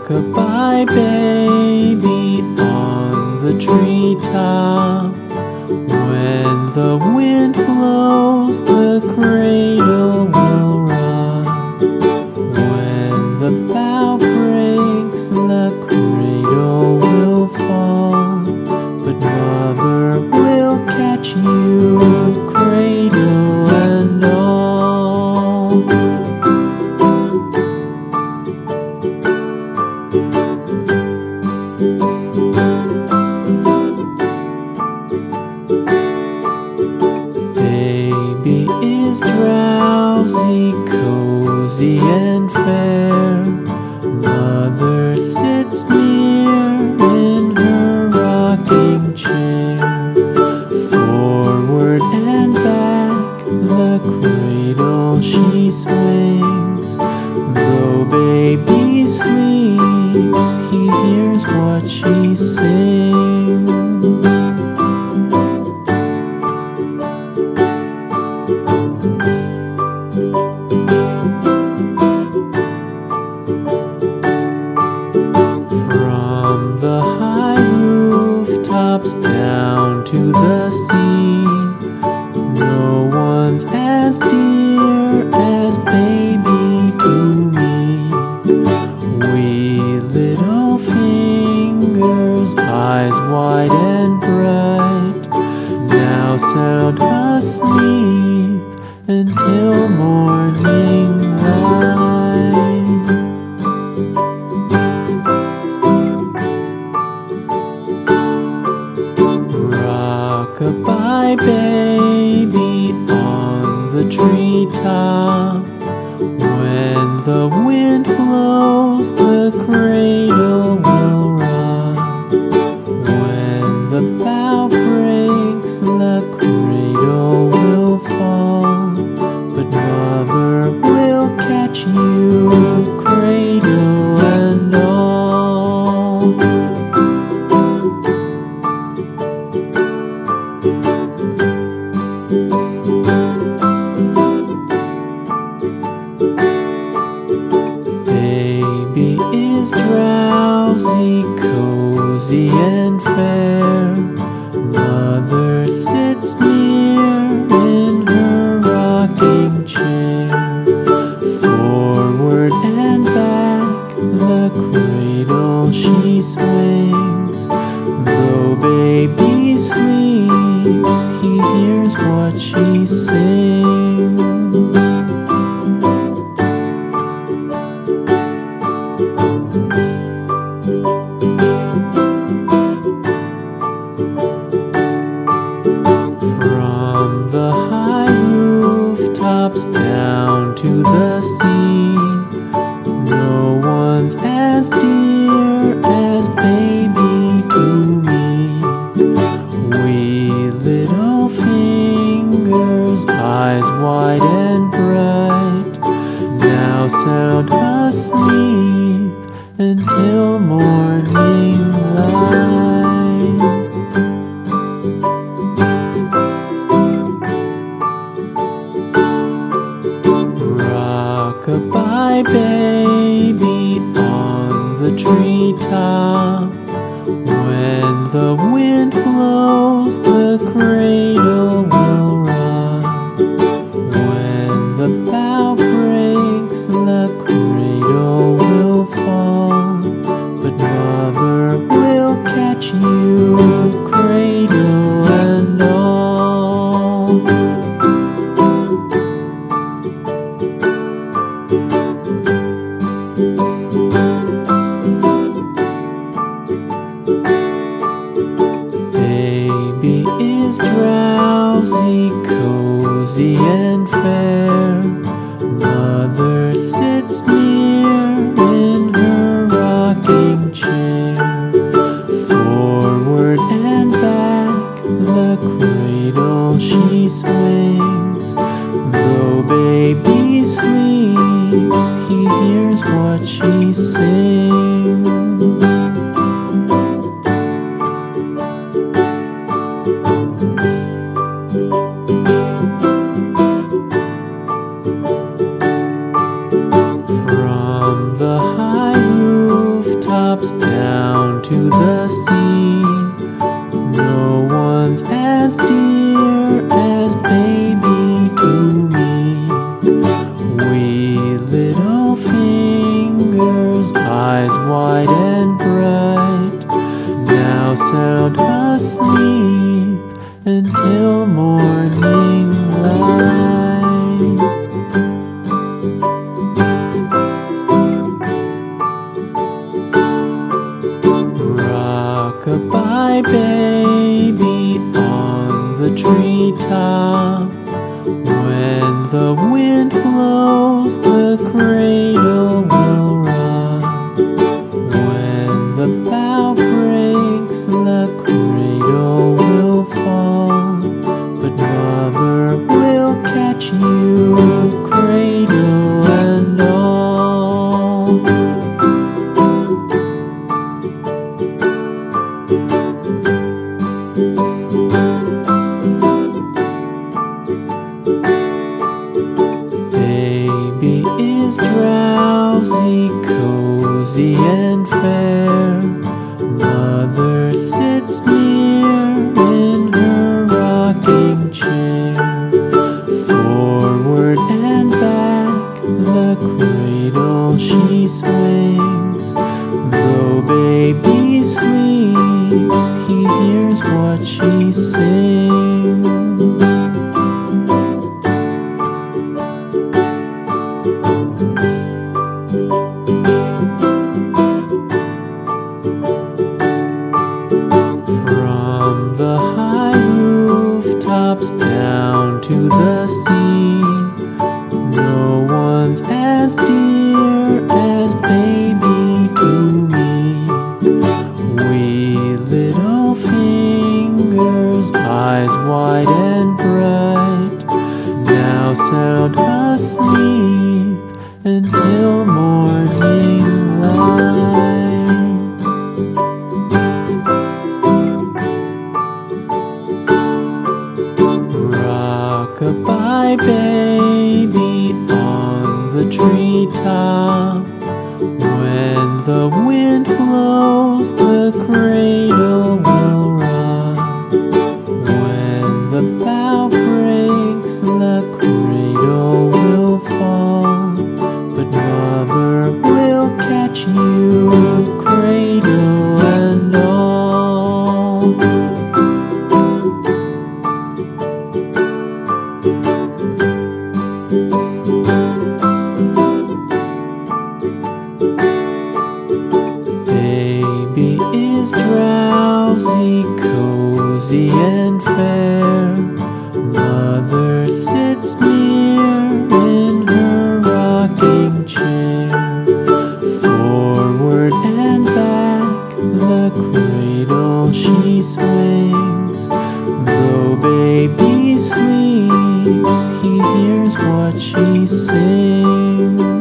Rock-a-bye baby on the treetop. When the wind blows, the cradle will rock. When the bough breaks, the cradle will fall. But mother will catch you, cradle and all. Baby is drowsy, cozy and fair. Mother sits near in her rocking chair. Forward and back, the cradle she swings. Though baby sleeps, he hears what she sings. From the high rooftops down to the sea, no one's as dear as baby to me. Wee little fingers, eyes wide and bright, now sound asleep until morning light. Rock-a-bye baby on the treetop. When the wind blows, the cradle will rock. When the bough breaks, the cradle will fall. But mother will catch you, cradle and all. Baby is drowsy, cozy and fair. Mother sits near in her rocking chair. Forward and back, the cradle she swings. Though baby sleeps, he hears what she sings. From the high rooftops down to the sea, no one's as dear as baby to me. Wee little fingers, eyes wide and bright, now sound asleep until morning light. Rock-a-bye baby on the treetop. When the wind blows, the cradle will rock. When the bough breaks, the cradle will fall. But mother will catch you, cradle and all. Baby is drowsy, cozy and fair. Mother sits near in her rocking chair. Forward and back, the cradle she swings. Though baby sleeps, he hears hears what she sings. From the high rooftops down to the sea, no one's as dear as baby to me. Wee little fingers, eyes wide and bright, now sound asleep until morning light. Rock-a-bye baby on the treetop. When the wind blows, the cradle will rock. When the bough breaks, the cradle will fall. But mother will catch you, cradle and all. Baby is drowsy, cozy and fair. Mother sits near in her rocking chair. Forward and back, the cradle she swings. Though baby sleeps, he hears what she sings. From the high rooftops down to the sea, no one's as dear as baby to me. Wee little fingers, eyes wide and bright, now sound asleep until morning light. Rock-a-bye baby on the treetop. When the wind blows, the cradle will rock. When the bough breaks, the cradle will fall. But mother will catch you, cradle and all. Baby is drowsy, cozy and fair. Mother sits near in her rocking chair. Forward and back, the cradle she swings. Though baby sleeps, he hears what she sings.